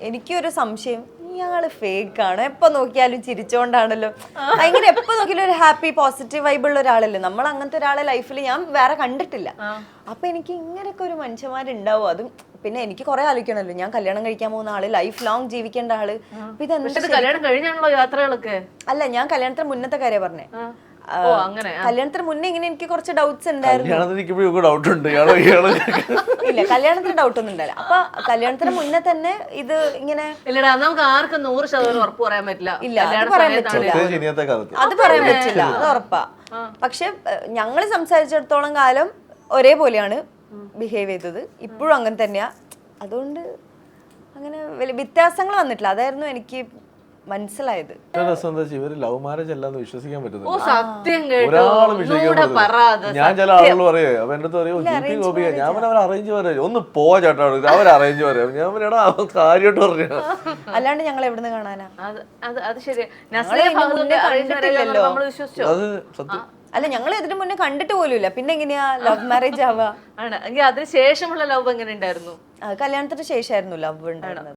എനിക്കൊരു സംശയം, ഇയാള് ഫേക്ക് ആണ്, എപ്പൊ നോക്കിയാലും ചിരിച്ചോണ്ടാണല്ലോ, ഭയങ്കര എപ്പൊ നോക്കിയാലും ഒരു ഹാപ്പി പോസിറ്റീവ് വൈബുള്ള ഒരാളല്ലേ. നമ്മൾ അങ്ങനത്തെ ഒരാളെ ലൈഫിൽ ഞാൻ വേറെ കണ്ടിട്ടില്ല. അപ്പൊ എനിക്ക് ഇങ്ങനെയൊക്കെ ഒരു മനുഷ്യന്മാരുണ്ടാവും. അതും പിന്നെ എനിക്ക് കുറെ ആലോചിക്കണല്ലോ, ഞാൻ കല്യാണം കഴിക്കാൻ പോകുന്ന ആള്, ലൈഫ് ലോങ് ജീവിക്കേണ്ട ആള്. കല്യാണം കഴിഞ്ഞാണല്ലോ യാത്രകളൊക്കെ. അല്ല, ഞാൻ കല്യാണത്തിന് മുന്നത്തെ കാര്യം പറഞ്ഞേ. കല്യാണത്തിന് മുന്നേ ഇങ്ങനെ എനിക്ക് കുറച്ച് ഡൗട്ട്സ് ഉണ്ടായിരുന്നു. ഇല്ല, കല്യാണത്തിന് ഡൗട്ട് ഒന്നും ഉണ്ടായില്ല. അപ്പൊ കല്യാണത്തിന് മുന്നേ തന്നെ ഇത് ഇങ്ങനെ ഇല്ലടാ, നമുക്ക് ആർക്കും 100% ഉറപ്പ് പറയാൻ പറ്റില്ല. ഇല്ല, അത് പറയാൻ പറ്റില്ല, അത് പറയാൻ പറ്റില്ല, അത് ഉറപ്പാ. പക്ഷെ ഞങ്ങള് സംസാരിച്ചിടത്തോളം കാലം ഒരേപോലെയാണ് ബിഹേവ് ചെയ്തത്, ഇപ്പോഴും അങ്ങനെ തന്നെയാ. അതുകൊണ്ട് അങ്ങനെ വലിയ വ്യത്യാസങ്ങൾ വന്നിട്ടില്ല. അതായിരുന്നു എനിക്ക് മനസ്സിലായത്. ലവ് മാരേജ് അല്ലാന്ന് വിശ്വസിക്കാൻ പറ്റുന്നില്ല. ഞാൻ ചില ആളുകൾ പറയേ, അപ്പൊ എന്റെ അടുത്ത് പറയും ജിപി ഗോപിക, ഞാൻ അവർ അറേഞ്ച് പറയാം, ഒന്ന് പോവാ ചേട്ടാ, അവർ അറേഞ്ച് പറയാം. ഞാൻ പറയടാ കാര്യമായിട്ട് പറഞ്ഞു. അല്ലാണ്ട് ഞങ്ങൾ എവിടുന്ന് കാണാനാ? അത് ശരിയാ, കണ്ടിട്ടില്ലല്ലോ. അത് സത്യം. അല്ല, ഞങ്ങൾ ഇതിനു മുന്നേ കണ്ടിട്ട് പോലുമില്ല, പിന്നെ എങ്ങനെയാ ലവ് മാരേജ് ആവുക? ആണ് എങ്കിൽ അതിന് ശേഷമുള്ള ലവ് എങ്ങനെ ഉണ്ടായിരുന്നു? കല്യാണത്തിന് ശേഷമായിരുന്നു ലവ് ഉണ്ടായിരുന്നത്.